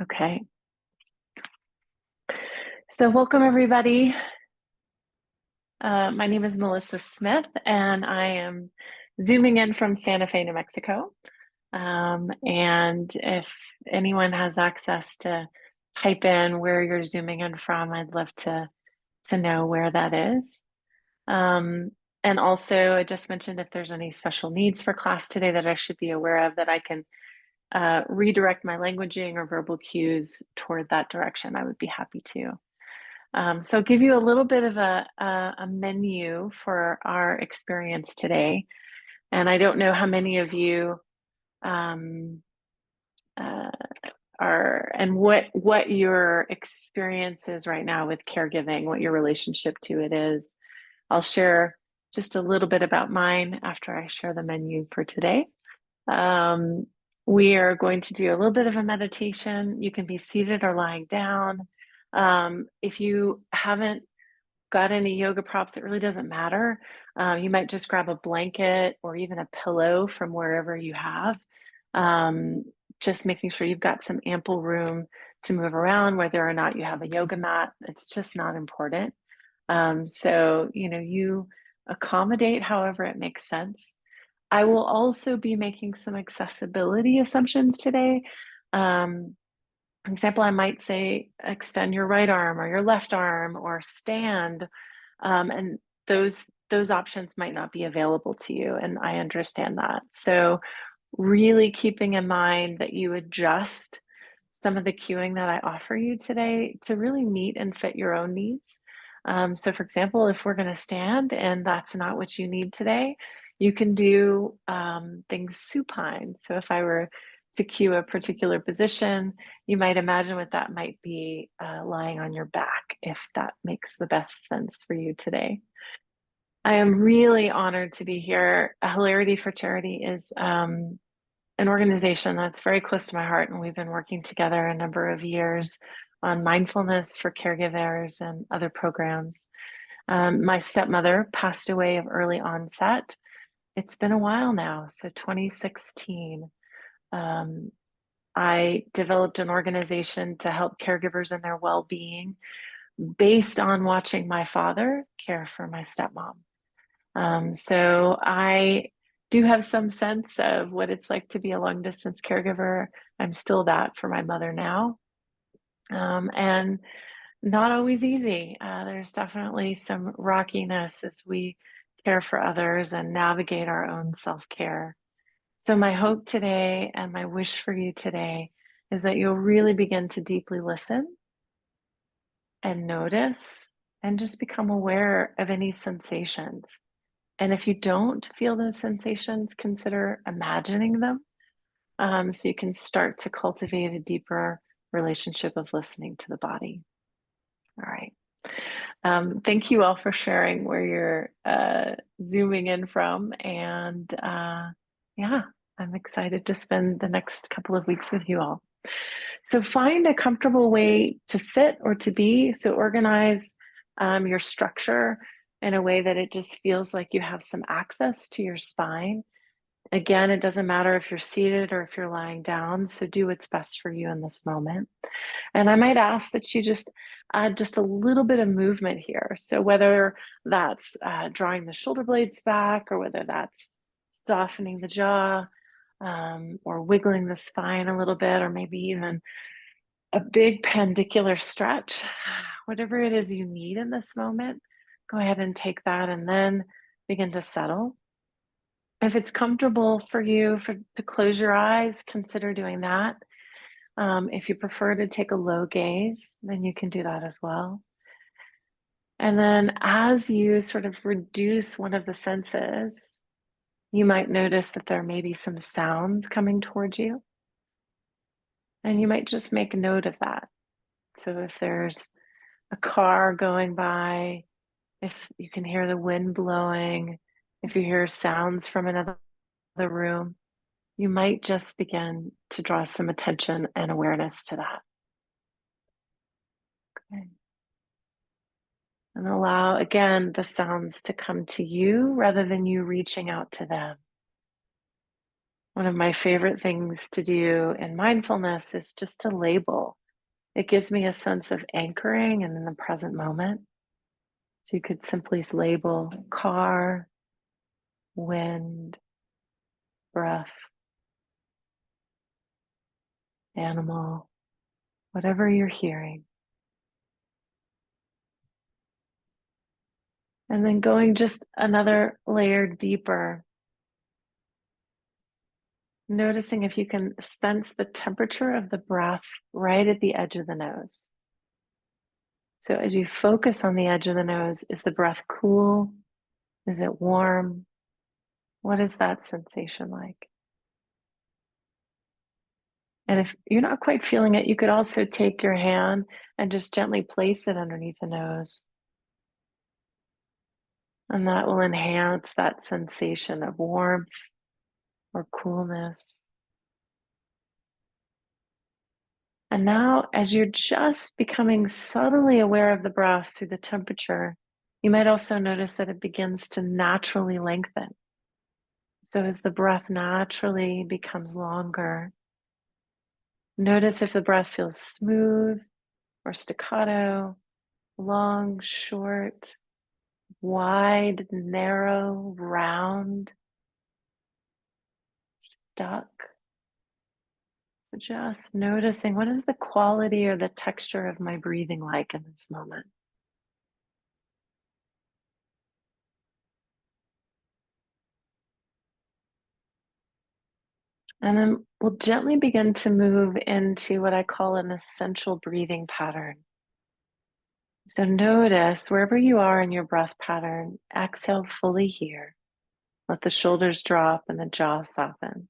Okay, so welcome everybody. My name is Melissa Smith, and I am zooming in from Santa Fe, New Mexico. And if anyone has access to type in where you're zooming in from, I'd love to know where that is. And also, I just mentioned if there's any special needs for class today that I should be aware of, that I can redirect my languaging or verbal cues toward that direction, I would be happy to. So I'll give you a little bit of a menu for our experience today. And I don't know how many of you um, uh, are, and what your experience is right now with caregiving, what your relationship to it is. I'll share just a little bit about mine after I share the menu for today. Um, we are going to do a little bit of a meditation. You can be seated or lying down. If you haven't got any yoga props, it really doesn't matter. You might just grab a blanket or even a pillow from wherever you have. Um, just making sure you've got some ample room to move around, whether or not you have a yoga mat, it's just not important. So, you accommodate however it makes sense. I will also be making some accessibility assumptions today. Um, for example, I might say extend your right arm or your left arm or stand, and those options might not be available to you, and I understand that. So, really keeping in mind that you adjust some of the cueing that I offer you today to really meet and fit your own needs. So, for example, if we're going to stand and that's not what you need today, you can do things supine. So, if I were to cue a particular position, you might imagine what that might be, lying on your back, if that makes the best sense for you today. I am really honored to be here. Hilarity for Charity is an organization that's very close to my heart, and we've been working together a number of years on mindfulness for caregivers and other programs. My stepmother passed away of early onset. It's been a while now, so 2016. Um, I developed an organization to help caregivers in their well-being based on watching my father care for my stepmom. So I do have some sense of what it's like to be a long distance caregiver. I'm still that for my mother now. And not always easy. There's definitely some rockiness as we care for others and navigate our own self care. So, my hope today and my wish for you today is that you'll really begin to deeply listen and notice and just become aware of any sensations. And if you don't feel those sensations, consider imagining them, so you can start to cultivate a deeper relationship of listening to the body. All right. Thank you all for sharing where you're zooming in from. And yeah, I'm excited to spend the next couple of weeks with you all. So find a comfortable way to sit or to be. So organize your structure in a way that it just feels like you have some access to your spine. Again, it doesn't matter if you're seated or if you're lying down. So do what's best for you in this moment. And I might ask that you just add just a little bit of movement here. So whether that's drawing the shoulder blades back, or whether that's softening the jaw, or wiggling the spine a little bit, or maybe even a big pandicular stretch, whatever it is you need in this moment, go ahead and take that and then begin to settle. If it's comfortable for you to close your eyes, consider doing that. If you prefer to take a low gaze, then you can do that as well. And then as you sort of reduce one of the senses, you might notice that there may be some sounds coming towards you. And you might just make note of that. So if there's a car going by, if you can hear the wind blowing, if you hear sounds from another room, you might just begin to draw some attention and awareness to that. Okay. And allow, again, the sounds to come to you rather than you reaching out to them. One of my favorite things to do in mindfulness is just to label. It gives me a sense of anchoring and in the present moment. So you could simply label car, wind, breath, animal, whatever you're hearing. And then going just another layer deeper, noticing if you can sense the temperature of the breath right at the edge of the nose. So as you focus on the edge of the nose, is the breath cool? Is it warm? What is that sensation like? And if you're not quite feeling it, you could also take your hand and just gently place it underneath the nose. And that will enhance that sensation of warmth or coolness. And now, as you're just becoming subtly aware of the breath through the temperature, you might also notice that it begins to naturally lengthen. So as the breath naturally becomes longer, notice if the breath feels smooth or staccato, long, short, wide, narrow, round, stuck. So just noticing, what is the quality or the texture of my breathing like in this moment? And then we'll gently begin to move into what I call an essential breathing pattern. So notice wherever you are in your breath pattern, exhale fully here. Let the shoulders drop and the jaw soften.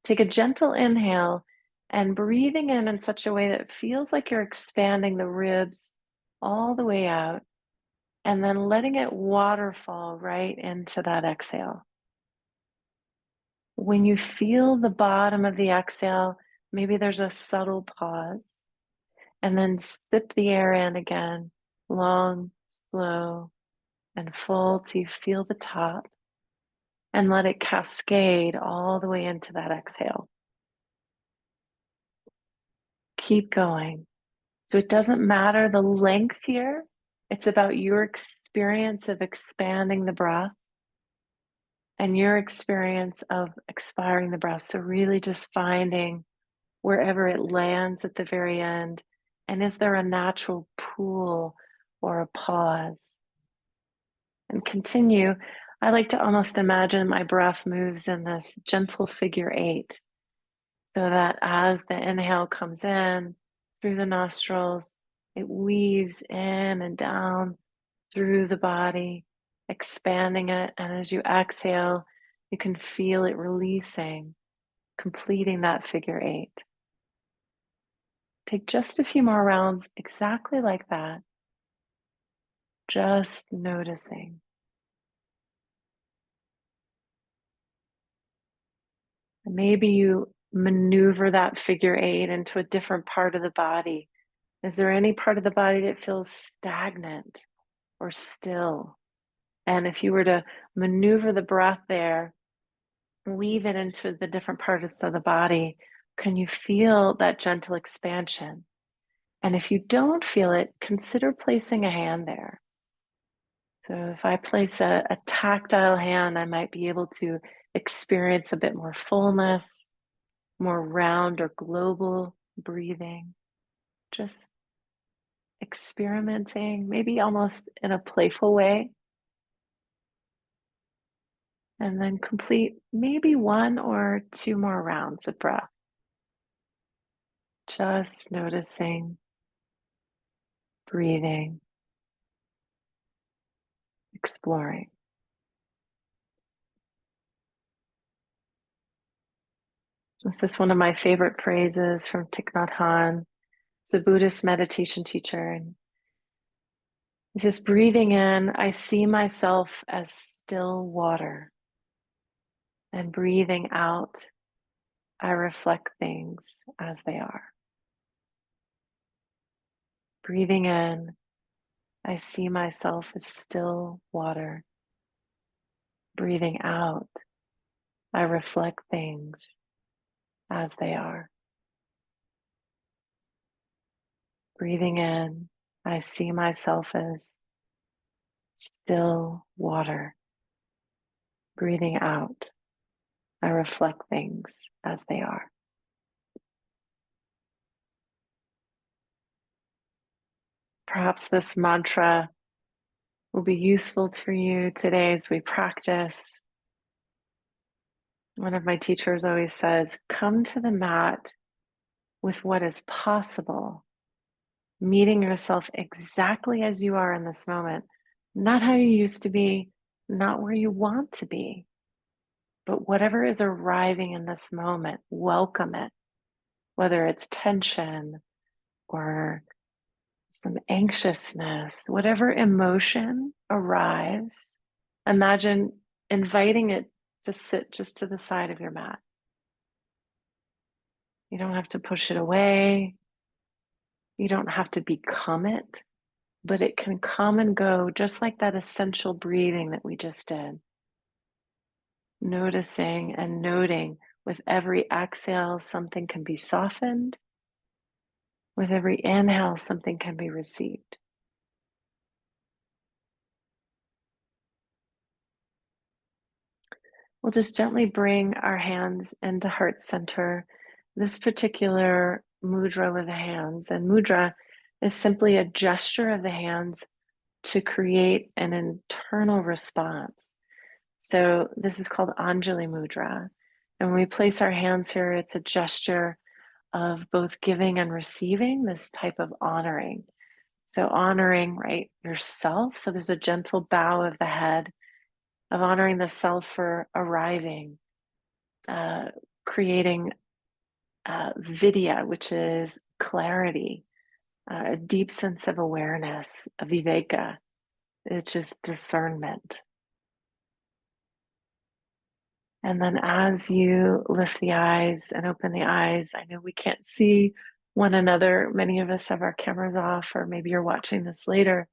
Take a gentle inhale and breathing in such a way that it feels like you're expanding the ribs all the way out, and then letting it waterfall right into that exhale. When you feel the bottom of the exhale, maybe there's a subtle pause, and then sip the air in again, long, slow, and full till you feel the top, and let it cascade all the way into that exhale. Keep going. So it doesn't matter the length here. It's about your experience of expanding the breath and your experience of expiring the breath. So really just finding wherever it lands at the very end. And is there a natural pool or a pause? And continue. I like to almost imagine my breath moves in this gentle figure eight, so that as the inhale comes in through the nostrils, it weaves in and down through the body, expanding it. And as you exhale, you can feel it releasing, completing that figure eight. Take just a few more rounds exactly like that, just noticing. And maybe you maneuver that figure eight into a different part of the body. Is there any part of the body that feels stagnant or still? And if you were to maneuver the breath there, weave it into the different parts of the body, can you feel that gentle expansion? And if you don't feel it, consider placing a hand there. So if I place a tactile hand, I might be able to experience a bit more fullness, more round or global breathing, just experimenting, maybe almost in a playful way. And then complete maybe one or two more rounds of breath. Just noticing, breathing, exploring. This is one of my favorite phrases from Thich Nhat Hanh. He's a Buddhist meditation teacher. And he says, breathing in, I see myself as still water. And breathing out, I reflect things as they are. Breathing in, I see myself as still water. Breathing out, I reflect things as they are. Breathing in, I see myself as still water. Breathing out, I reflect things as they are. Perhaps this mantra will be useful for you today as we practice. One of my teachers always says, come to the mat with what is possible, meeting yourself exactly as you are in this moment, not how you used to be, not where you want to be, but whatever is arriving in this moment, welcome it, whether it's tension or some anxiousness, whatever emotion arrives, imagine inviting it to sit just to the side of your mat. You don't have to push it away. You don't have to become it, but it can come and go just like that essential breathing that we just did. Noticing and noting with every exhale, something can be softened. With every inhale, something can be received. We'll just gently bring our hands into heart center. This particular mudra with the hands, and mudra is simply a gesture of the hands to create an internal response. So this is called Anjali Mudra. And when we place our hands here, it's a gesture of both giving and receiving, this type of honoring. So honoring, right, yourself. So there's a gentle bow of the head of honoring the self for arriving, creating vidya, which is clarity, a deep sense of awareness, a viveka. It's just discernment. And then as you lift the eyes and open the eyes, I know we can't see one another. Many of us have our cameras off, or maybe you're watching this later,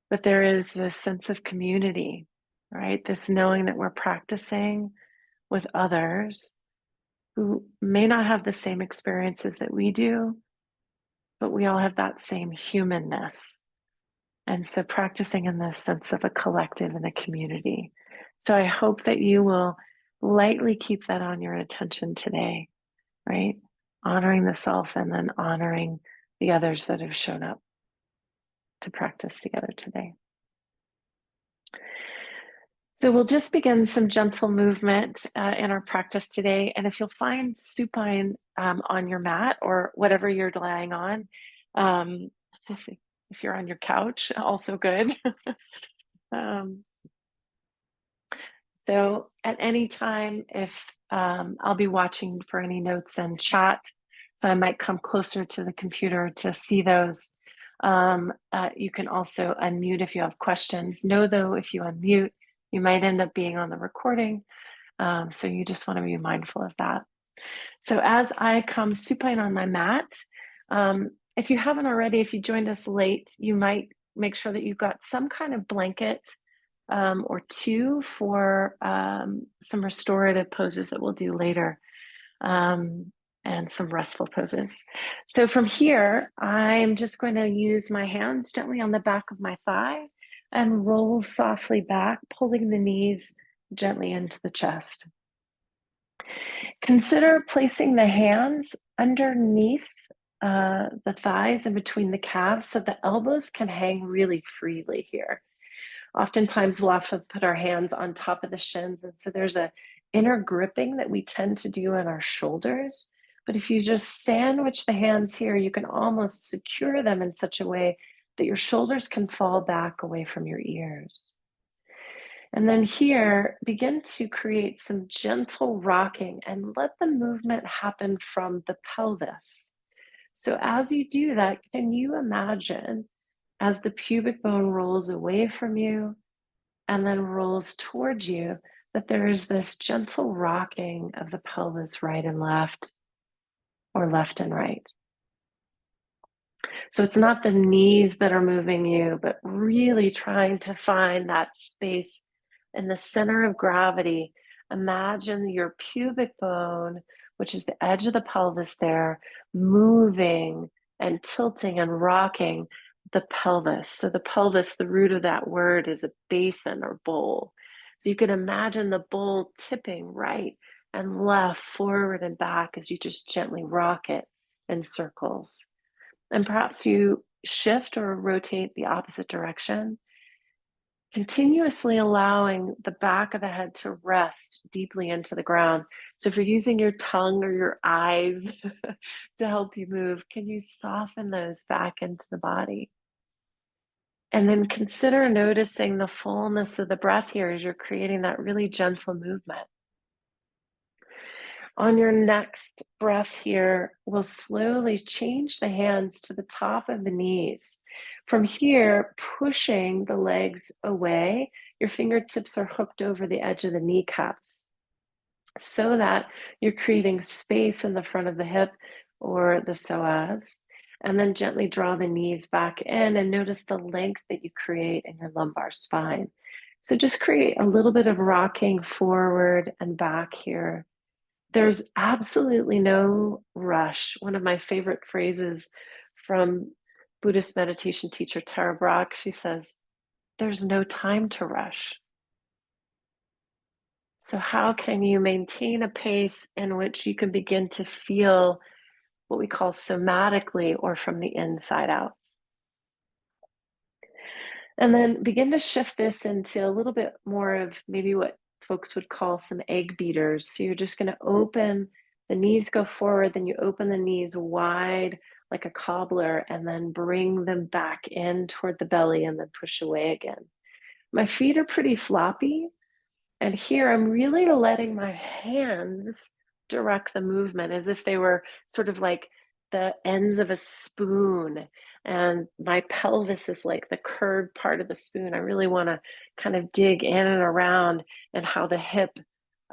but there is this sense of community, right? This knowing that we're practicing with others who may not have the same experiences that we do, but we all have that same humanness. And so practicing in this sense of a collective and a community. So I hope that you will lightly keep that on your attention today, right? Honoring the self and then honoring the others that have shown up to practice together today. So we'll just begin some gentle movement in our practice today. And if you'll find supine on your mat or whatever you're lying on, if you're on your couch, also good. So at any time, if I'll be watching for any notes and chat, so I might come closer to the computer to see those. You can also unmute if you have questions. Know though, if you unmute, you might end up being on the recording. So you just want to be mindful of that. So as I come supine on my mat, if you haven't already, if you joined us late, you might make sure that you've got some kind of blanket or two for some restorative poses that we'll do later, and some restful poses. So from here, I'm just going to use my hands gently on the back of my thigh and roll softly back, pulling the knees gently into the chest. Consider placing the hands underneath the thighs and between the calves so the elbows can hang really freely here. Oftentimes we'll have to put our hands on top of the shins, and so there's a inner gripping that we tend to do in our shoulders. But if you just sandwich the hands here, you can almost secure them in such a way that your shoulders can fall back away from your ears. And then here, begin to create some gentle rocking and let the movement happen from the pelvis. So as you do that, can you imagine as the pubic bone rolls away from you and then rolls towards you, that there is this gentle rocking of the pelvis right and left, or left and right. So it's not the knees that are moving you, but really trying to find that space in the center of gravity. Imagine your pubic bone which is the edge of the pelvis there, moving and tilting and rocking the pelvis. So the pelvis, the root of that word is a basin or bowl. So you can imagine the bowl tipping right and left, forward and back as you just gently rock it in circles. And perhaps you shift or rotate the opposite direction, continuously allowing the back of the head to rest deeply into the ground. So if you're using your tongue or your eyes to help you move, can you soften those back into the body? And then consider noticing the fullness of the breath here as you're creating that really gentle movement. On your next breath here, we'll slowly change the hands to the top of the knees. From here, pushing the legs away, your fingertips are hooked over the edge of the kneecaps so that you're creating space in the front of the hip or the psoas. And then gently draw the knees back in and notice the length that you create in your lumbar spine. So just create a little bit of rocking forward and back here. There's absolutely no rush. One of my favorite phrases from Buddhist meditation teacher Tara Brach, she says, there's no time to rush. So how can you maintain a pace in which you can begin to feel what we call somatically or from the inside out? And then begin to shift this into a little bit more of maybe what folks would call some egg beaters. So you're just going to open the knees, go forward, then you open the knees wide like a cobbler, and then bring them back in toward the belly and then push away again. My feet are pretty floppy. And here I'm really letting my hands direct the movement as if they were sort of like the ends of a spoon. And my pelvis is like the curved part of the spoon. I really want to kind of dig in and around and how the hip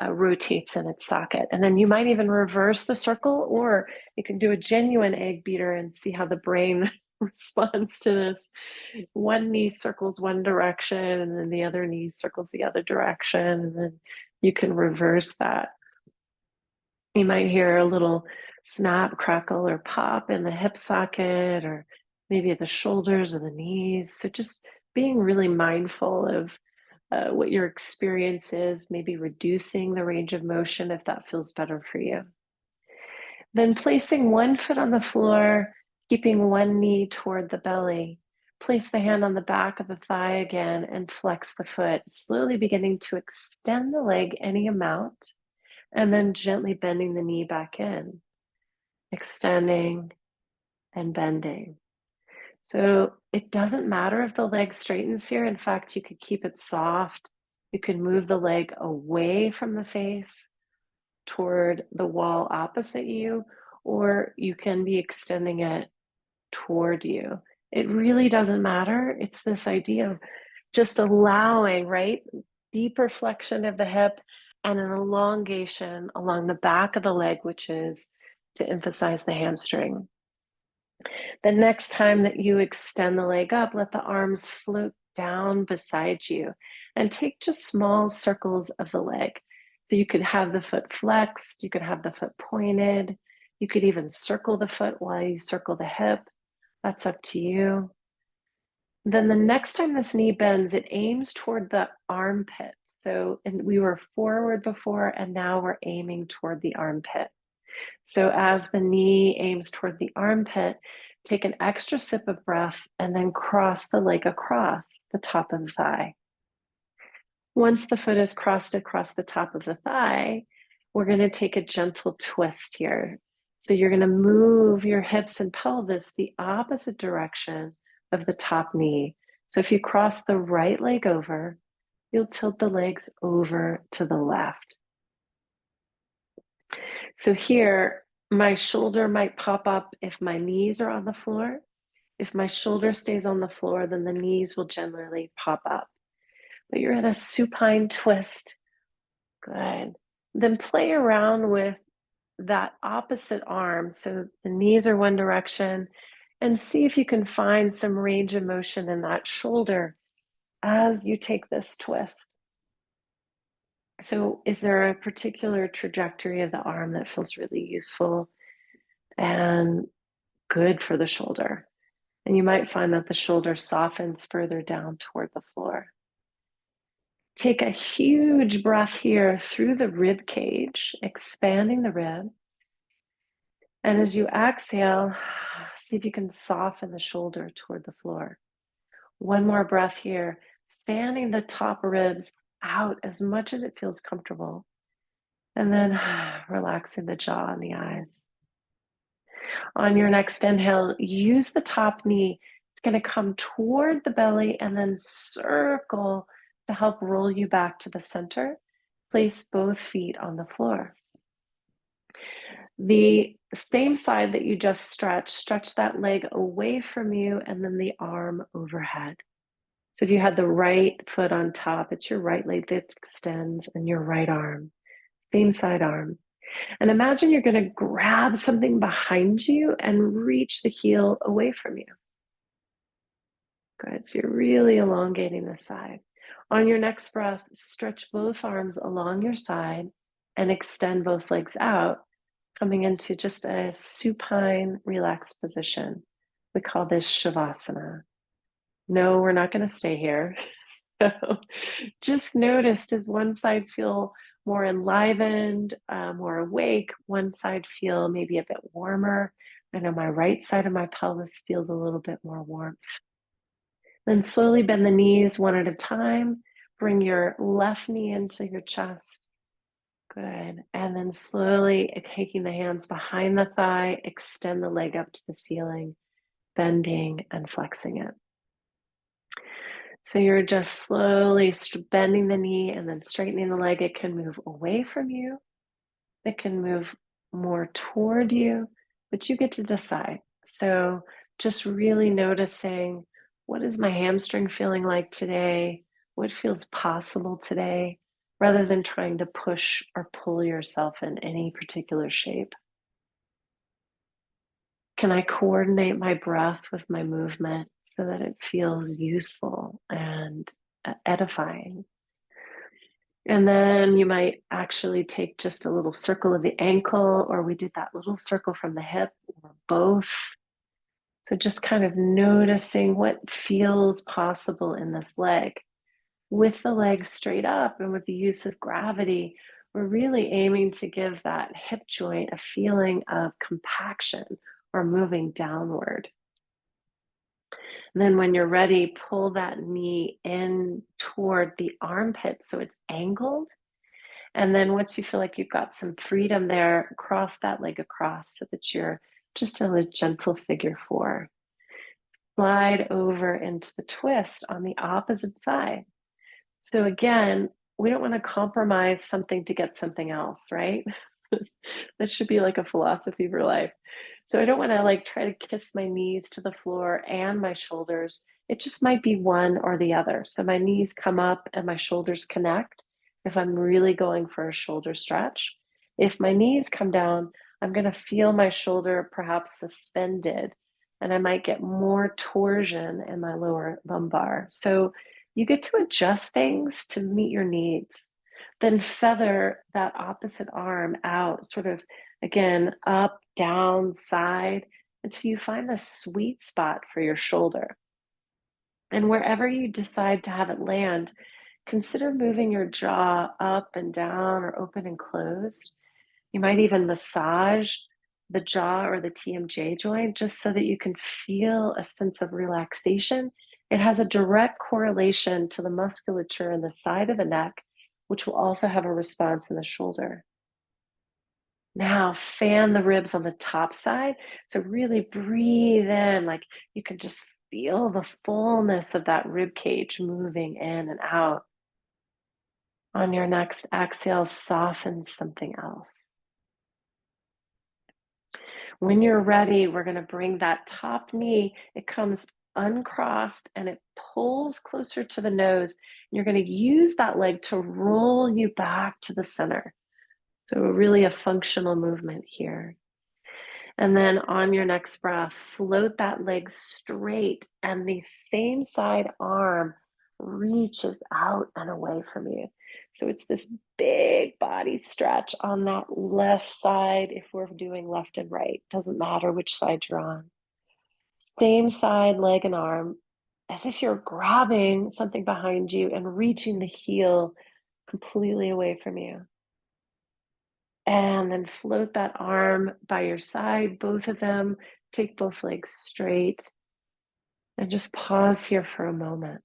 rotates in its socket. And then you might even reverse the circle, or you can do a genuine egg beater and see how the brain responds to this. One knee circles one direction and then the other knee circles the other direction, and then you can reverse that. You might hear a little snap, crackle, or pop in the hip socket, or maybe the shoulders or the knees. So just being really mindful of what your experience is, maybe reducing the range of motion if that feels better for you. Then placing one foot on the floor, keeping one knee toward the belly. Place the hand on the back of the thigh again and flex the foot, slowly beginning to extend the leg any amount, and then gently bending the knee back in, extending and bending. So it doesn't matter if the leg straightens here. In fact, you could keep it soft. You can move the leg away from the face toward the wall opposite you, or you can be extending it toward you. It really doesn't matter. It's this idea of just allowing, right? Deeper flexion of the hip and an elongation along the back of the leg, which is to emphasize the hamstring. The next time that you extend the leg up, let the arms float down beside you and take just small circles of the leg. So you could have the foot flexed, you could have the foot pointed, you could even circle the foot while you circle the hip. That's up to you. Then the next time this knee bends, it aims toward the armpit. So, and we were forward before, and now we're aiming toward the armpit. So as the knee aims toward the armpit, take an extra sip of breath and then cross the leg across the top of the thigh. Once the foot is crossed across the top of the thigh, we're going to take a gentle twist here. So you're going to move your hips and pelvis the opposite direction of the top knee. So if you cross the right leg over, you'll tilt the legs over to the left. So here, my shoulder might pop up if my knees are on the floor. If my shoulder stays on the floor, then the knees will generally pop up. But you're in a supine twist. Good. Then play around with that opposite arm. So the knees are one direction, and see if you can find some range of motion in that shoulder as you take this twist. So is there a particular trajectory of the arm that feels really useful and good for the shoulder? And you might find that the shoulder softens further down toward the floor. Take a huge breath here through the rib cage, expanding the rib. And as you exhale, see if you can soften the shoulder toward the floor. One more breath here, fanning the top ribs out as much as it feels comfortable. And then relaxing the jaw and the eyes. On your next inhale, use the top knee. It's going to come toward the belly and then circle to help roll you back to the center. Place both feet on the floor. The same side that you just stretch that leg away from you and then the arm overhead. So if you had the right foot on top, it's your right leg that extends and your right arm, same side arm. And imagine you're going to grab something behind you and reach the heel away from you. Good. So you're really elongating the side. On your next breath, stretch both arms along your side and extend both legs out, coming into just a supine, relaxed position. We call this Shavasana. No, we're not going to stay here. So just notice, does one side feel more enlivened, more awake? One side feel maybe a bit warmer? I know my right side of my pelvis feels a little bit more warmth. Then slowly bend the knees one at a time. Bring your left knee into your chest. Good. And then slowly taking the hands behind the thigh, extend the leg up to the ceiling, bending and flexing it. So you're just slowly bending the knee and then straightening the leg. It can move away from you. It can move more toward you, but you get to decide. So just really noticing, what is my hamstring feeling like today? What feels possible today? Rather than trying to push or pull yourself in any particular shape. Can I coordinate my breath with my movement so that it feels useful and edifying? And then you might actually take just a little circle of the ankle, or we did that little circle from the hip, or both. So just kind of noticing what feels possible in this leg. With the leg straight up and with the use of gravity, we're really aiming to give that hip joint a feeling of compaction or moving downward. And then when you're ready, pull that knee in toward the armpit so it's angled. And then once you feel like you've got some freedom there, cross that leg across so that you're just in a gentle figure four. Slide over into the twist on the opposite side. So again, we don't want to compromise something to get something else, right? That should be like a philosophy for life. So I don't want to like try to kiss my knees to the floor and my shoulders. It just might be one or the other. So my knees come up and my shoulders connect if I'm really going for a shoulder stretch. If my knees come down, I'm going to feel my shoulder perhaps suspended and I might get more torsion in my lower lumbar. So you get to adjust things to meet your needs. Then feather that opposite arm out, sort of again, up, down, side, until you find the sweet spot for your shoulder. And wherever you decide to have it land, consider moving your jaw up and down or open and closed. You might even massage the jaw or the TMJ joint just so that you can feel a sense of relaxation. It has a direct correlation to the musculature in the side of the neck, which will also have a response in the shoulder. Now fan the ribs on the top side. So really breathe in, like you can just feel the fullness of that rib cage moving in and out. On your next exhale, soften something else. When you're ready, we're going to bring that top knee. It comes uncrossed and it pulls closer to the nose. You're going to use that leg to roll you back to the center. So really a functional movement here. And then on your next breath, float that leg straight and the same side arm reaches out and away from you. So it's this big body stretch on that left side if we're doing left and right. Doesn't matter which side you're on. Same side, leg and arm, as if you're grabbing something behind you and reaching the heel completely away from you. And then float that arm by your side, both of them. Take both legs straight and just pause here for a moment.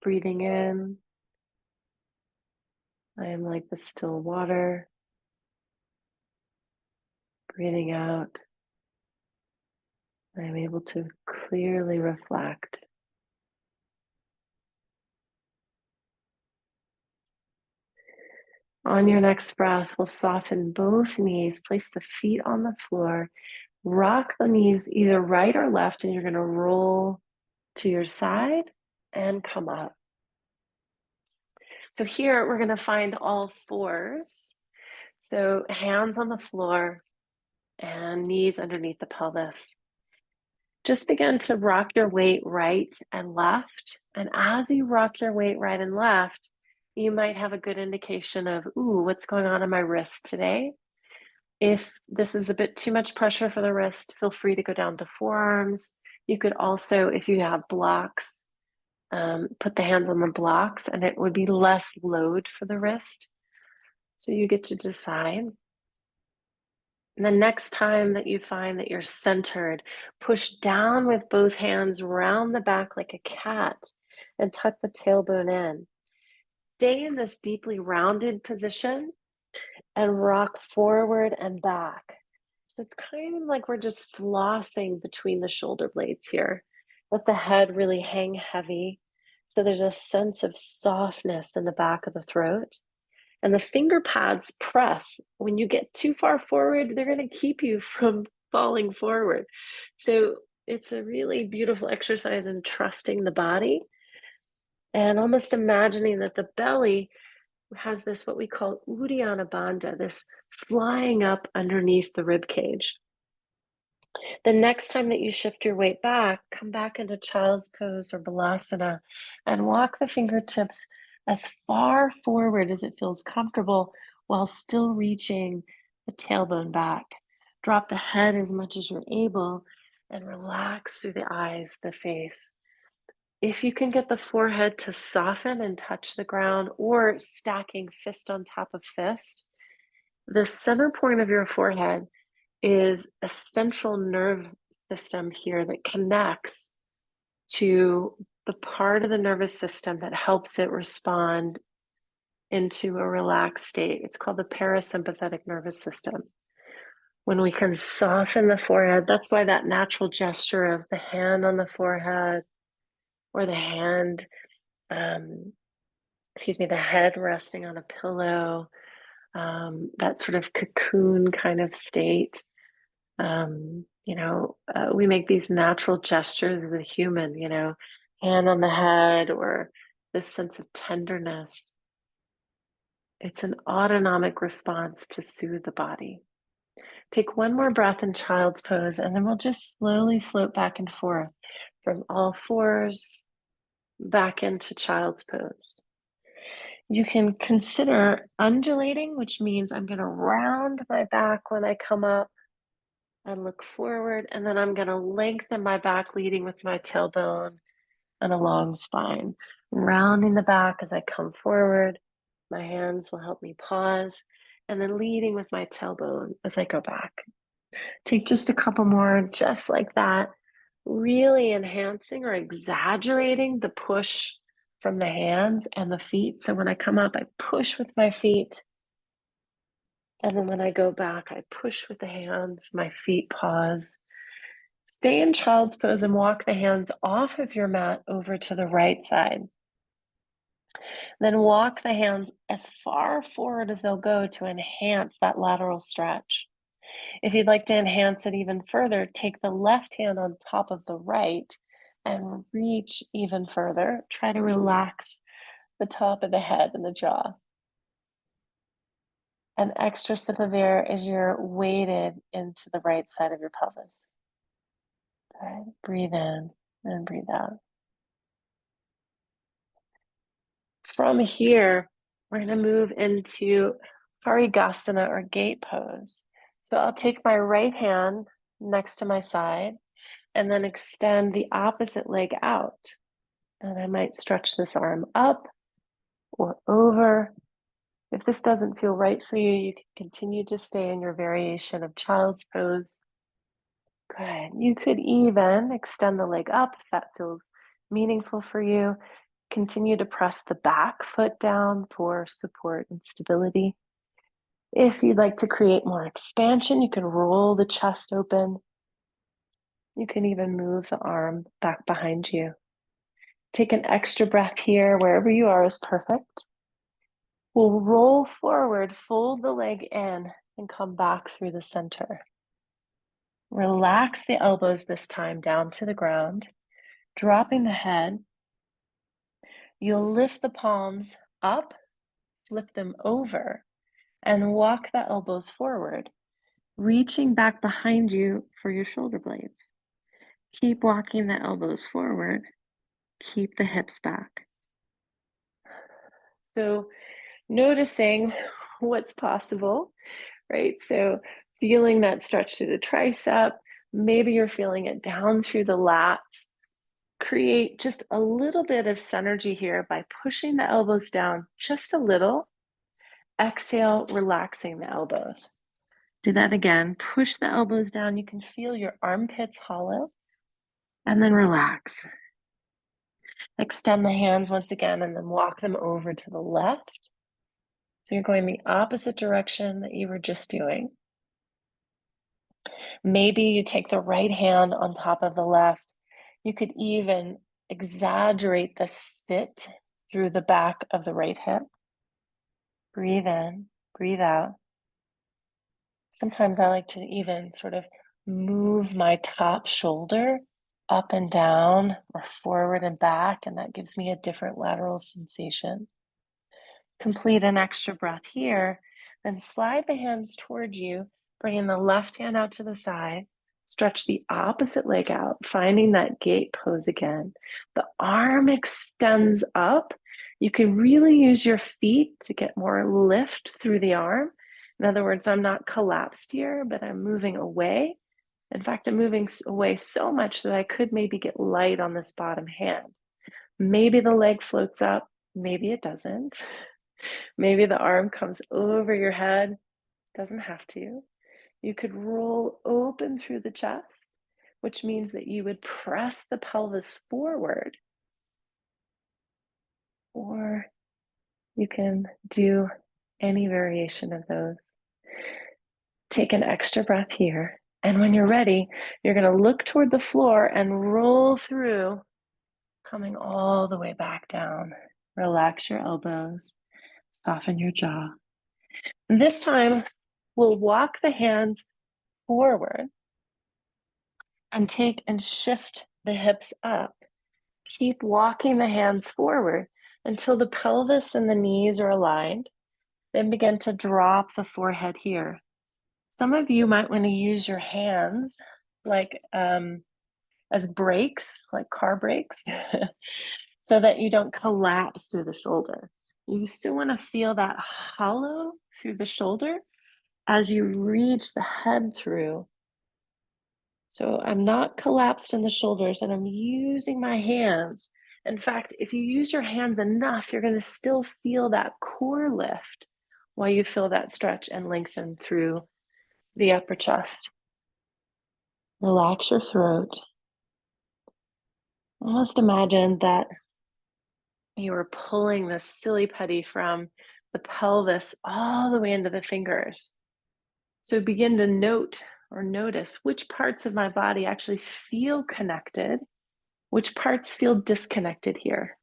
Breathing in, I am like the still water. Breathing out, I am able to clearly reflect. On your next breath, we'll soften both knees, place the feet on the floor, rock the knees either right or left, and you're going to roll to your side and come up. So here we're going to find all fours. So hands on the floor and knees underneath the pelvis. Just begin to rock your weight right and left. And as you rock your weight right and left, you might have a good indication of, ooh, what's going on in my wrist today? If this is a bit too much pressure for the wrist, feel free to go down to forearms. You could also, if you have blocks, put the hands on the blocks and it would be less load for the wrist. So you get to decide. And the next time that you find that you're centered, push down with both hands round the back like a cat and tuck the tailbone in. Stay in this deeply rounded position and rock forward and back. So it's kind of like we're just flossing between the shoulder blades here. Let the head really hang heavy. So there's a sense of softness in the back of the throat. And the finger pads press. When you get too far forward, they're going to keep you from falling forward. So it's a really beautiful exercise in trusting the body and almost imagining that the belly has this, what we call Uddiyana Bandha, this flying up underneath the rib cage. The next time that you shift your weight back, come back into child's pose or balasana and walk the fingertips as far forward as it feels comfortable while still reaching the tailbone back. Drop the head as much as you're able and relax through the eyes, the face. If you can get the forehead to soften and touch the ground or stacking fist on top of fist, the center point of your forehead is a central nerve system here that connects to the part of the nervous system that helps it respond into a relaxed state. It's called the parasympathetic nervous system. When we can soften the forehead, that's why that natural gesture of the hand on the forehead or the hand, the head resting on a pillow, that sort of cocoon kind of state. We make these natural gestures as a human, hand on the head or this sense of tenderness. It's an autonomic response to soothe the body. Take one more breath in child's pose, and then we'll just slowly float back and forth from all fours back into child's pose. You can consider undulating, which means I'm going to round my back when I come up and look forward, and then I'm going to lengthen my back, leading with my tailbone and a long spine. Rounding the back as I come forward. My hands will help me pause, and then leading with my tailbone as I go back. Take just a couple more, just like that, really enhancing or exaggerating the push from the hands and the feet. So when I come up, I push with my feet. And then when I go back, I push with the hands, my feet pause. Stay in child's pose and walk the hands off of your mat over to the right side. Then walk the hands as far forward as they'll go to enhance that lateral stretch. If you'd like to enhance it even further, take the left hand on top of the right and reach even further. Try to relax the top of the head and the jaw. An extra sip of air as you're weighted into the right side of your pelvis. All right, breathe in and breathe out. From here, we're going to move into Parigasana or gate pose. So I'll take my right hand next to my side and then extend the opposite leg out. And I might stretch this arm up or over. If this doesn't feel right for you, you can continue to stay in your variation of child's pose. Good. You could even extend the leg up if that feels meaningful for you. Continue to press the back foot down for support and stability. If you'd like to create more expansion, you can roll the chest open. You can even move the arm back behind you. Take an extra breath here. Wherever you are is perfect. We'll roll forward, fold the leg in, and come back through the center. Relax the elbows this time down to the ground, dropping the head. You'll lift the palms up, flip them over, and walk the elbows forward, reaching back behind you for your shoulder blades. Keep walking the elbows forward. Keep the hips back. So noticing what's possible, right? So feeling that stretch through the tricep, maybe you're feeling it down through the lats. Create just a little bit of synergy here by pushing the elbows down just a little. Exhale, relaxing the elbows. Do that again. Push the elbows down. You can feel your armpits hollow. And then relax. Extend the hands once again and then walk them over to the left. So you're going the opposite direction that you were just doing. Maybe you take the right hand on top of the left. You could even exaggerate the sit through the back of the right hip. Breathe in, breathe out. Sometimes I like to even sort of move my top shoulder up and down or forward and back, and that gives me a different lateral sensation. Complete an extra breath here, then slide the hands towards you, bringing the left hand out to the side. Stretch the opposite leg out, finding that gate pose again. The arm extends up. You can really use your feet to get more lift through the arm. In other words, I'm not collapsed here, but I'm moving away. In fact, I'm moving away so much that I could maybe get light on this bottom hand. Maybe the leg floats up, maybe it doesn't. Maybe the arm comes over your head, doesn't have to. You could roll open through the chest, which means that you would press the pelvis forward. Or you can do any variation of those. Take an extra breath here. And when you're ready, you're going to look toward the floor and roll through, coming all the way back down. Relax your elbows, soften your jaw. And this time, we'll walk the hands forward and take and shift the hips up. Keep walking the hands forward until the pelvis and the knees are aligned. Then begin to drop the forehead here. Some of you might want to use your hands like as brakes, like car brakes, so that you don't collapse through the shoulder. You still want to feel that hollow through the shoulder as you reach the head through. So I'm not collapsed in the shoulders and I'm using my hands. In fact, if you use your hands enough, you're going to still feel that core lift while you feel that stretch and lengthen through the upper chest. Relax your throat. Almost imagine that you are pulling the silly putty from the pelvis all the way into the fingers. So begin to note or notice which parts of my body actually feel connected, which parts feel disconnected here.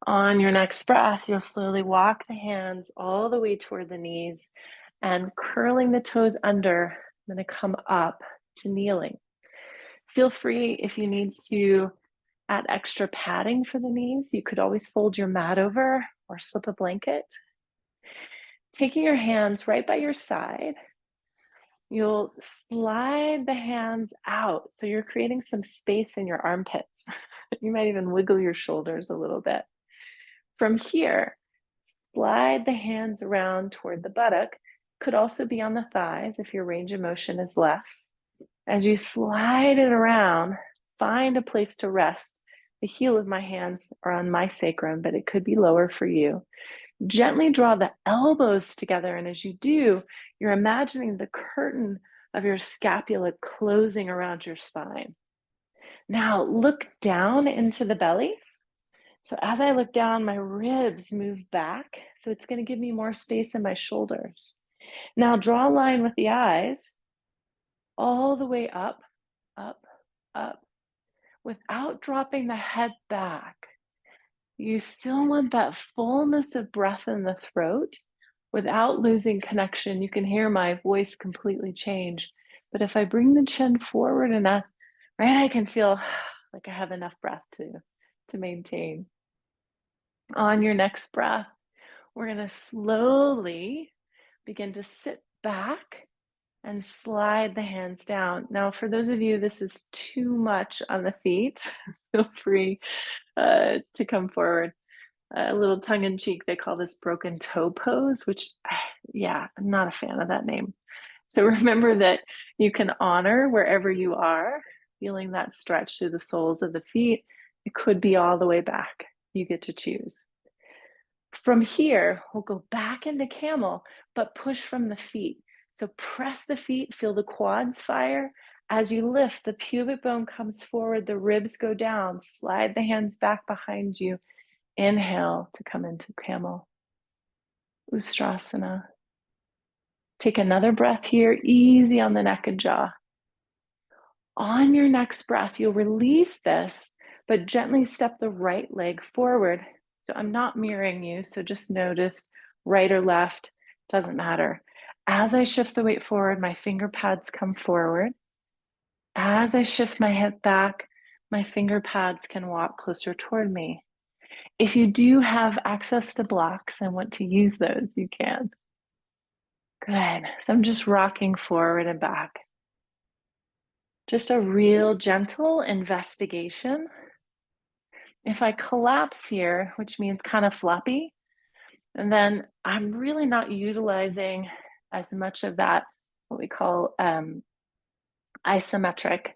On your next breath, you'll slowly walk the hands all the way toward the knees and curling the toes under. I'm going to come up to kneeling. Feel free if you need to add extra padding for the knees. You could always fold your mat over or slip a blanket. Taking your hands right by your side, you'll slide the hands out. So you're creating some space in your armpits. You might even wiggle your shoulders a little bit. From here, slide the hands around toward the buttock. Could also be on the thighs if your range of motion is less. As you slide it around, find a place to rest. The heel of my hands are on my sacrum, but it could be lower for you. Gently draw the elbows together, and as you do, you're imagining the curtain of your scapula closing around your spine. Now look down into the belly. So as I look down, my ribs move back, so it's going to give me more space in my shoulders. Now draw a line with the eyes all the way up, up, up, without dropping the head back. You still want that fullness of breath in the throat without losing connection. You can hear my voice completely change. But if I bring the chin forward enough, right, I can feel like I have enough breath to maintain. On your next breath, we're going to slowly begin to sit back and slide the hands down. Now, for those of you, this is too much on the feet. Feel free to come forward. A little tongue in cheek, they call this broken toe pose, which, yeah, I'm not a fan of that name. So remember that you can honor wherever you are, feeling that stretch through the soles of the feet. It could be all the way back. You get to choose. From here, we'll go back into camel, but push from the feet. So press the feet, feel the quads fire. As you lift, the pubic bone comes forward, the ribs go down, slide the hands back behind you. Inhale to come into camel. Ustrasana. Take another breath here, easy on the neck and jaw. On your next breath, you'll release this, but gently step the right leg forward. So I'm not mirroring you, so just notice right or left, doesn't matter. As I shift the weight forward, my finger pads come forward. As I shift my hip back, my finger pads can walk closer toward me. If you do have access to blocks and want to use those, you can. Good. So I'm just rocking forward and back. Just a real gentle investigation. If I collapse here, which means kind of floppy, and then I'm really not utilizing as much of that, what we call isometric,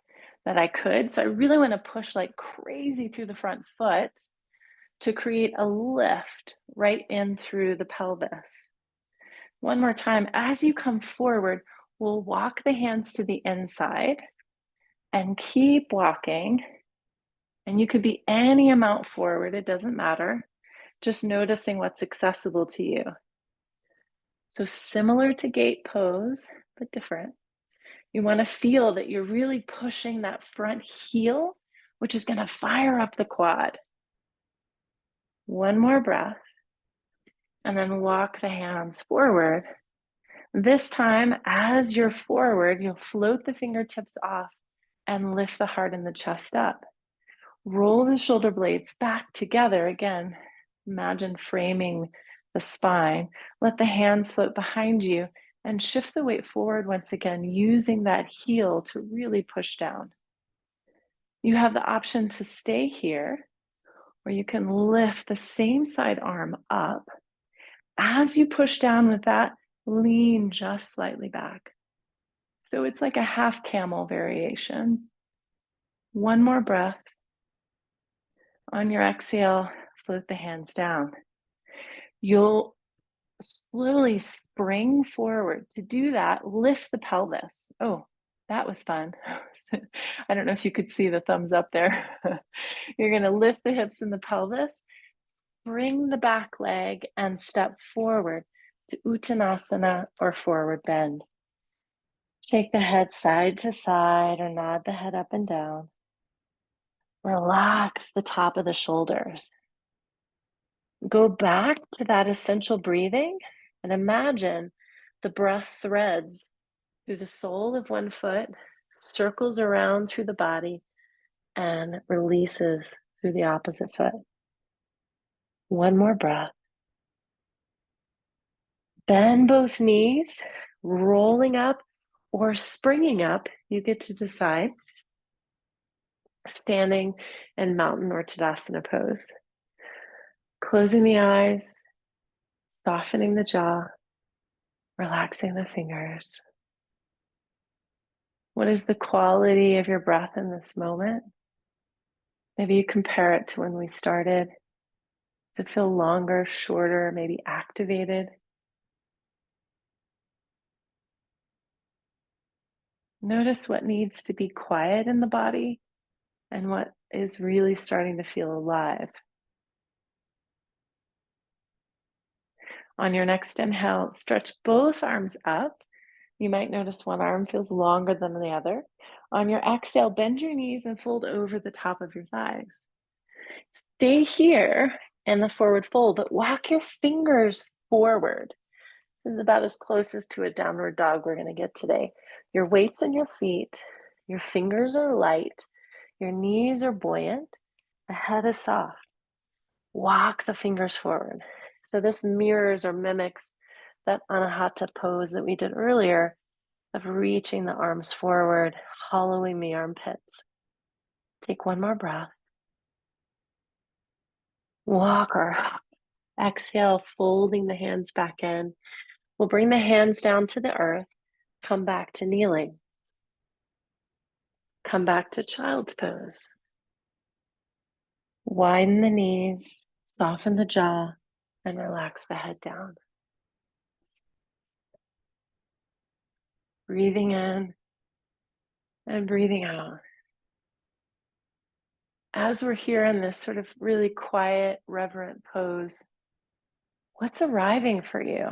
that I could. So I really want to push like crazy through the front foot to create a lift right in through the pelvis. One more time, as you come forward, we'll walk the hands to the inside and keep walking. And you could be any amount forward, it doesn't matter. Just noticing what's accessible to you. So similar to gate pose, but different. You want to feel that you're really pushing that front heel, which is going to fire up the quad. One more breath, and then walk the hands forward. This time, as you're forward, you'll float the fingertips off and lift the heart and the chest up. Roll the shoulder blades back together. Again, imagine framing the spine. Let the hands float behind you and shift the weight forward once again, using that heel to really push down. You have the option to stay here, or you can lift the same side arm up. As you push down with that, lean just slightly back. So it's like a half camel variation. One more breath. On your exhale, float the hands down. You'll slowly spring forward. To do that, lift the pelvis. Oh, that was fun. I don't know if you could see the thumbs up there. You're going to lift the hips and the pelvis, spring the back leg, and step forward to Uttanasana or forward bend. Shake the head side to side or nod the head up and down. Relax the top of the shoulders. Go back to that essential breathing and imagine the breath threads through the sole of one foot, circles around through the body, and releases through the opposite foot. One more breath. Bend both knees, rolling up or springing up. You get to decide. Standing in mountain or Tadasana pose. Closing the eyes, softening the jaw, relaxing the fingers. What is the quality of your breath in this moment? Maybe you compare it to when we started. Does it feel longer, shorter, maybe activated? Notice what needs to be quiet in the body and what is really starting to feel alive. On your next inhale, stretch both arms up. You might notice one arm feels longer than the other. On your exhale, bend your knees and fold over the top of your thighs. Stay here in the forward fold, but walk your fingers forward. This is about as close as to a downward dog we're going to get today. Your weight's in your feet. Your fingers are light. Your knees are buoyant. The head is soft. Walk the fingers forward. So this mirrors or mimics that anahata pose that we did earlier of reaching the arms forward, hollowing the armpits. Take one more breath. Walk or exhale, folding the hands back in. We'll bring the hands down to the earth, come back to kneeling. Come back to child's pose. Widen the knees, soften the jaw, and relax the head down. Breathing in and breathing out. As we're here in this sort of really quiet, reverent pose, what's arriving for you?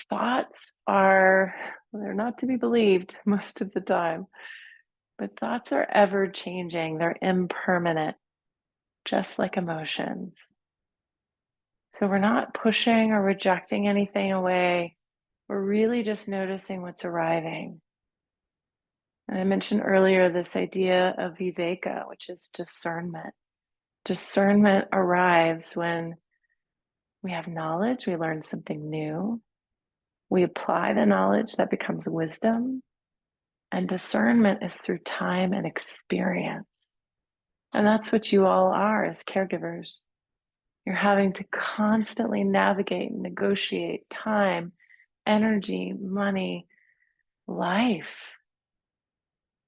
Thoughts are, they're not to be believed most of the time, but thoughts are ever changing. They're impermanent, just like emotions. So we're not pushing or rejecting anything away. We're really just noticing what's arriving. And I mentioned earlier this idea of viveka, which is discernment. Discernment arrives when we have knowledge, we learn something new, we apply the knowledge, that becomes wisdom. And discernment is through time and experience. And that's what you all are as caregivers. You're having to constantly navigate and negotiate time, energy, money, life.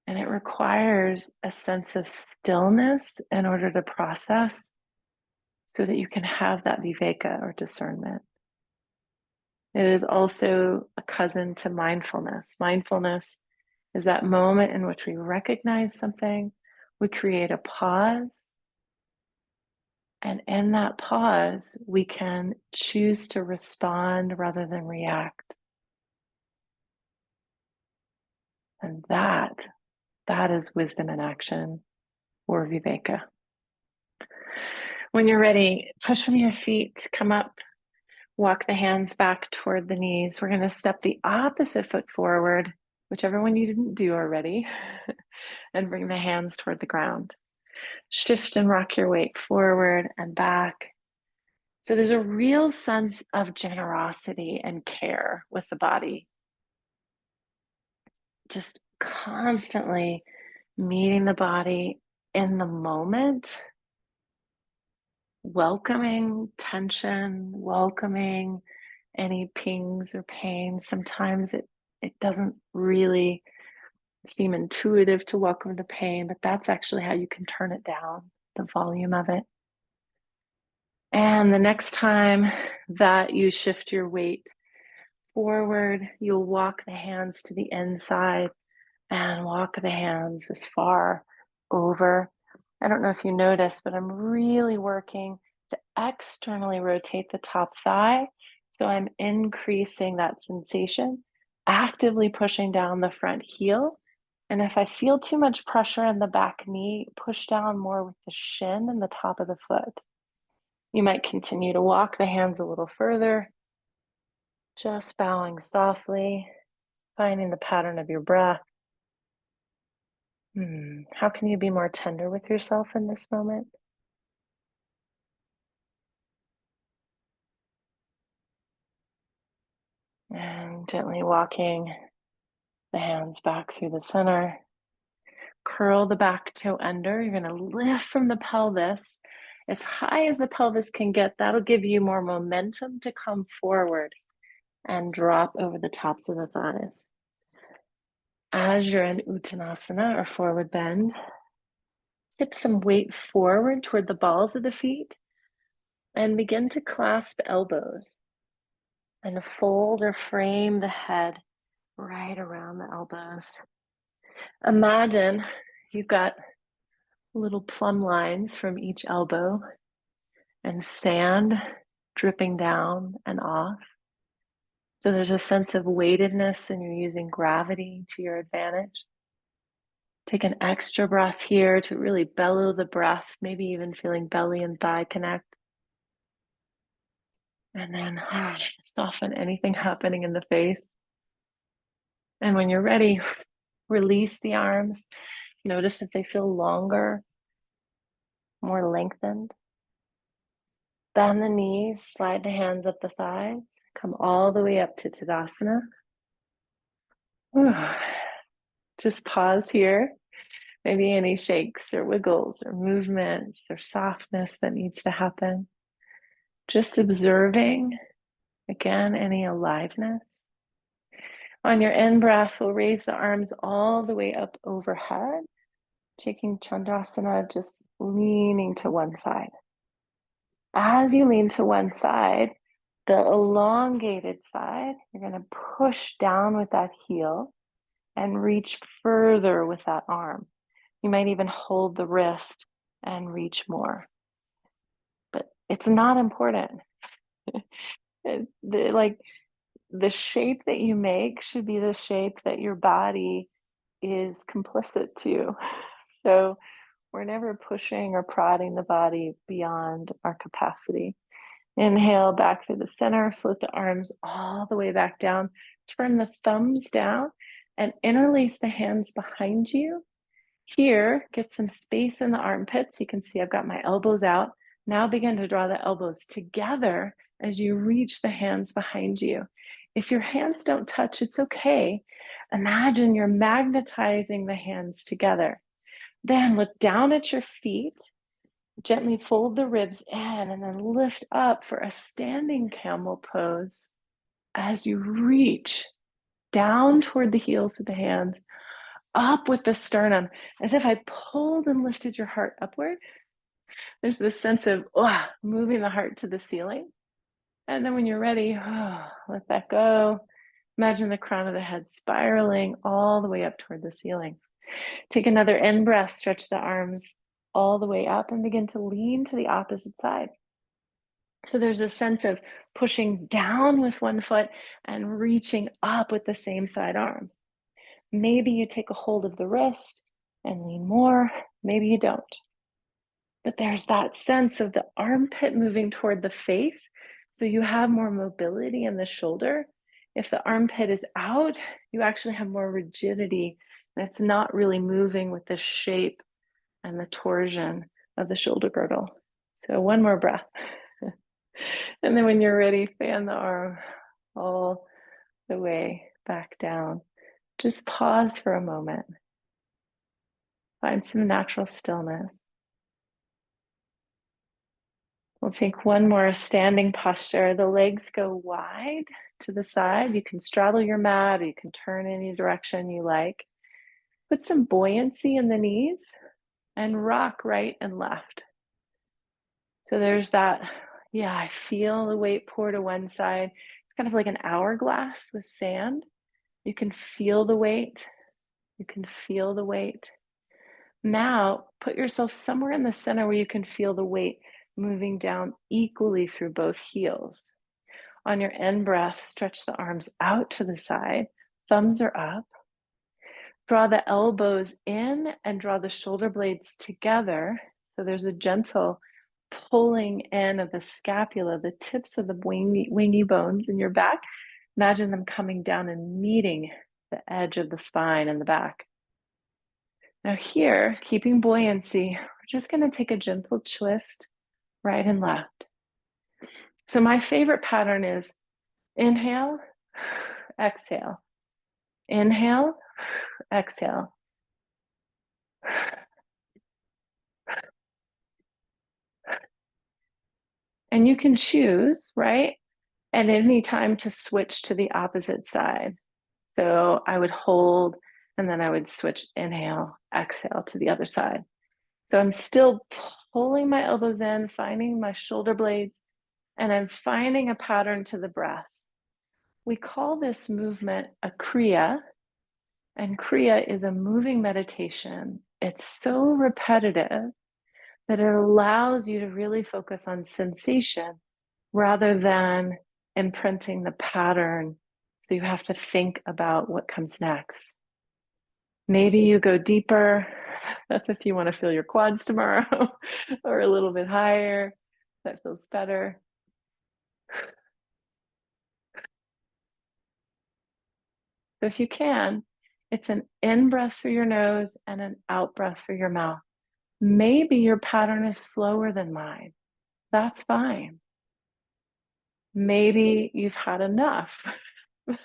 And it requires a sense of stillness in order to process so that you can have that viveka or discernment. It is also a cousin to mindfulness. Mindfulness is that moment in which we recognize something, we create a pause, and in that pause, we can choose to respond rather than react. And that is wisdom in action, or viveka. When you're ready, push from your feet, come up, walk the hands back toward the knees. We're going to step the opposite foot forward, whichever one you didn't do already, and bring the hands toward the ground. Shift and rock your weight forward and back. So there's a real sense of generosity and care with the body. Just constantly meeting the body in the moment, welcoming tension, welcoming any pings or pains. Sometimes it doesn't really seem intuitive to welcome the pain, but that's actually how you can turn it down, the volume of it. And the next time that you shift your weight forward, you'll walk the hands to the inside and walk the hands as far over. I don't know if you noticed, but I'm really working to externally rotate the top thigh. So I'm increasing that sensation, actively pushing down the front heel. And if I feel too much pressure in the back knee, push down more with the shin and the top of the foot. You might continue to walk the hands a little further, just bowing softly, finding the pattern of your breath. How can you be more tender with yourself in this moment? Gently walking the hands back through the center. Curl the back toe under. You're going to lift from the pelvis as high as the pelvis can get. That'll give you more momentum to come forward and drop over the tops of the thighs. As you're in Uttanasana or forward bend, tip some weight forward toward the balls of the feet and begin to clasp elbows and fold or frame the head right around the elbows. Imagine you've got little plumb lines from each elbow and sand dripping down and off. So there's a sense of weightedness and you're using gravity to your advantage. Take an extra breath here to really bellow the breath, maybe even feeling belly and thigh connect. And then soften anything happening in the face. And when you're ready, release the arms. Notice if they feel longer, more lengthened. Bend the knees, slide the hands up the thighs, come all the way up to Tadasana. Just pause here. Maybe any shakes or wiggles or movements or softness that needs to happen. Just observing, again, any aliveness. On your in-breath, we'll raise the arms all the way up overhead, taking Chandrasana, just leaning to one side. As you lean to one side, the elongated side, you're going to push down with that heel and reach further with that arm. You might even hold the wrist and reach more. But it's not important. The shape that you make should be the shape that your body is complicit to. So we're never pushing or prodding the body beyond our capacity. Inhale back through the center, float the arms all the way back down, turn the thumbs down and interlace the hands behind you. Here, get some space in the armpits. You can see I've got my elbows out. Now begin to draw the elbows together as you reach the hands behind you. If your hands don't touch, it's okay. Imagine you're magnetizing the hands together. Then look down at your feet, gently fold the ribs in, and then lift up for a standing camel pose as you reach down toward the heels of the hands, up with the sternum, as if I pulled and lifted your heart upward. There's this sense of moving the heart to the ceiling. And then when you're ready, let that go. Imagine the crown of the head spiraling all the way up toward the ceiling. Take another in-breath, stretch the arms all the way up and begin to lean to the opposite side. So there's a sense of pushing down with one foot and reaching up with the same side arm. Maybe you take a hold of the wrist and lean more, maybe you don't. But there's that sense of the armpit moving toward the face, so you have more mobility in the shoulder. If the armpit is out, you actually have more rigidity, and it's not really moving with the shape and the torsion of the shoulder girdle. So one more breath. And then when you're ready, fan the arm all the way back down. Just pause for a moment. Find some natural stillness. We'll take one more standing posture. The legs go wide to the side. You can straddle your mat, or you can turn any direction you like. Put some buoyancy in the knees and rock right and left. So there's that, I feel the weight pour to one side. It's kind of like an hourglass with sand. You can feel the weight. You can feel the weight. Now, put yourself somewhere in the center where you can feel the weight moving down equally through both heels. On your in-breath, stretch the arms out to the side. Thumbs are up. Draw the elbows in and draw the shoulder blades together. So there's a gentle pulling in of the scapula, the tips of the wingy bones in your back. Imagine them coming down and meeting the edge of the spine in the back. Now here, keeping buoyancy, we're just going to take a gentle twist right and left. So my favorite pattern is inhale, exhale. Inhale, exhale. And you can choose, right, at any time to switch to the opposite side. So I would hold and then I would switch, inhale, exhale to the other side. So I'm still pulling my elbows in, finding my shoulder blades, and I'm finding a pattern to the breath. We call this movement a kriya, and kriya is a moving meditation. It's so repetitive that it allows you to really focus on sensation rather than imprinting the pattern. So you have to think about what comes next. Maybe you go deeper. That's if you want to feel your quads tomorrow, or a little bit higher. That feels better. So if you can, it's an in breath through your nose and an out breath through your mouth. Maybe your pattern is slower than mine. That's fine. Maybe you've had enough.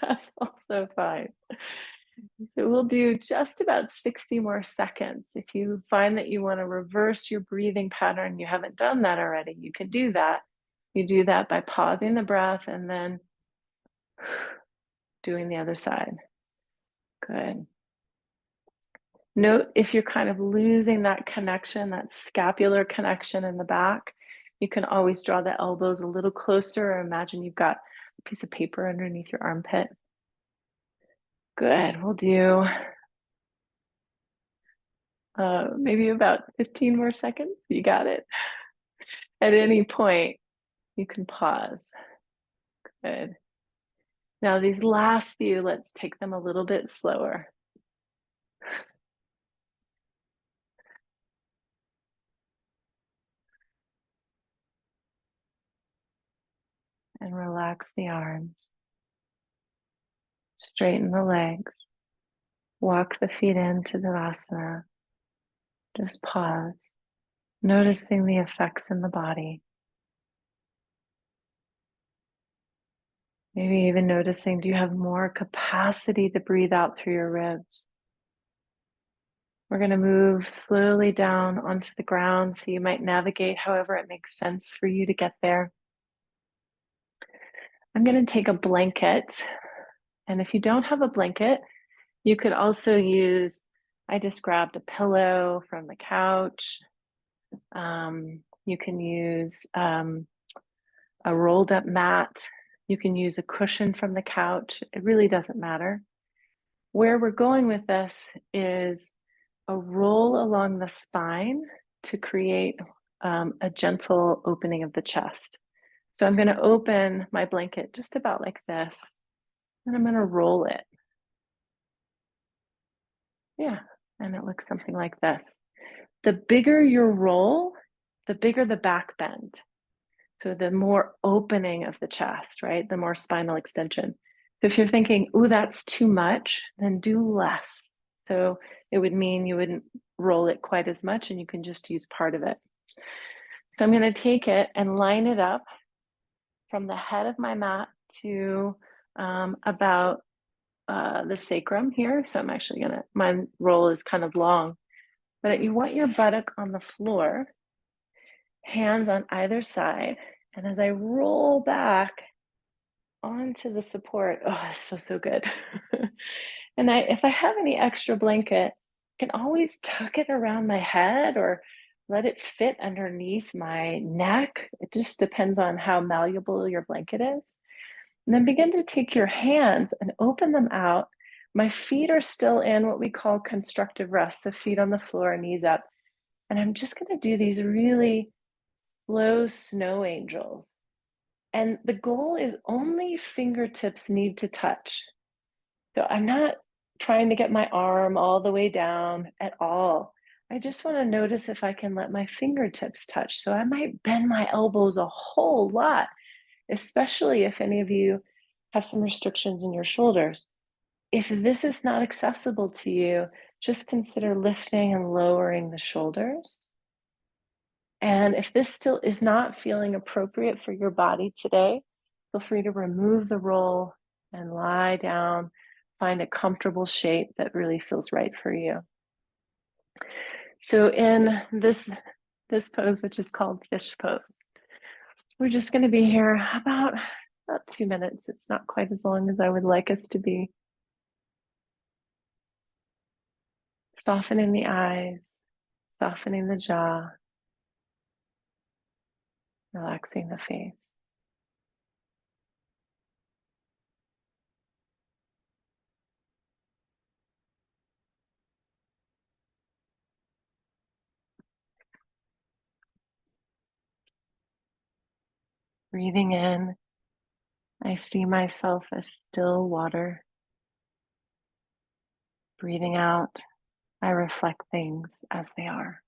That's also fine. So we'll do just about 60 more seconds. If you find that you want to reverse your breathing pattern, you haven't done that already, you can do that. You do that by pausing the breath and then doing the other side. Good. Note if you're kind of losing that connection, that scapular connection in the back, you can always draw the elbows a little closer, or imagine you've got a piece of paper underneath your armpit. Good. We'll do maybe about 15 more seconds. You got it. At any point, you can pause. Good. Now, these last few, let's take them a little bit slower. And relax the arms. Straighten the legs. Walk the feet into the asana. Just pause, noticing the effects in the body. Maybe even noticing, do you have more capacity to breathe out through your ribs? We're going to move slowly down onto the ground, so you might navigate however it makes sense for you to get there. I'm going to take a blanket, and if you don't have a blanket, you could also use, I just grabbed a pillow from the couch. You can use a rolled up mat. You can use a cushion from the couch. It really doesn't matter. Where we're going with this is a roll along the spine to create a gentle opening of the chest. So I'm going to open my blanket just about like this, and I'm going to roll it. Yeah, and it looks something like this. The bigger your roll, the bigger the back bend. So the more opening of the chest, right? The more spinal extension. So if you're thinking, ooh, that's too much, then do less. So it would mean you wouldn't roll it quite as much and you can just use part of it. So I'm going to take it and line it up from the head of my mat to about the sacrum here. So I'm actually going to, my roll is kind of long, but you want your buttock on the floor, hands on either side. And as I roll back onto the support, oh, this feels so good. And if I have any extra blanket, I can always tuck it around my head or let it fit underneath my neck. It just depends on how malleable your blanket is. And then begin to take your hands and open them out. My feet are still in what we call constructive rest, the feet on the floor, knees up. And I'm just going to do these really slow snow angels. And the goal is only fingertips need to touch. So I'm not trying to get my arm all the way down at all. I just want to notice if I can let my fingertips touch. So I might bend my elbows a whole lot, especially if any of you have some restrictions in your shoulders. If this is not accessible to you, just consider lifting and lowering the shoulders. And if this still is not feeling appropriate for your body today, feel free to remove the roll and lie down. Find a comfortable shape that really feels right for you. So in this pose, which is called fish pose, we're just going to be here about 2 minutes. It's not quite as long as I would like us to be. Softening the eyes, softening the jaw, relaxing the face. Breathing in, I see myself as still water. Breathing out, I reflect things as they are.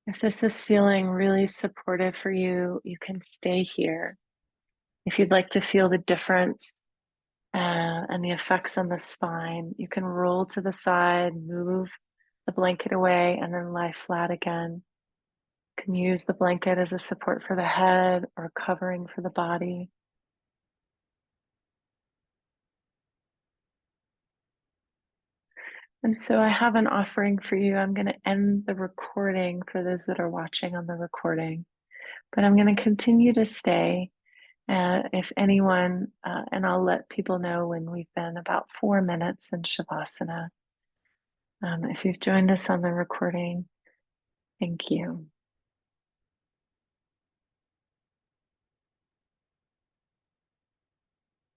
If this is feeling really supportive for you, you can stay here. If you'd like to feel the difference and the effects on the spine, you can roll to the side, move the blanket away, and then lie flat again. You can use the blanket as a support for the head or covering for the body. And so I have an offering for you. I'm going to end the recording for those that are watching on the recording, but I'm going to continue to stay. If anyone, and I'll let people know when we've been about 4 minutes in Shavasana. If you've joined us on the recording, thank you.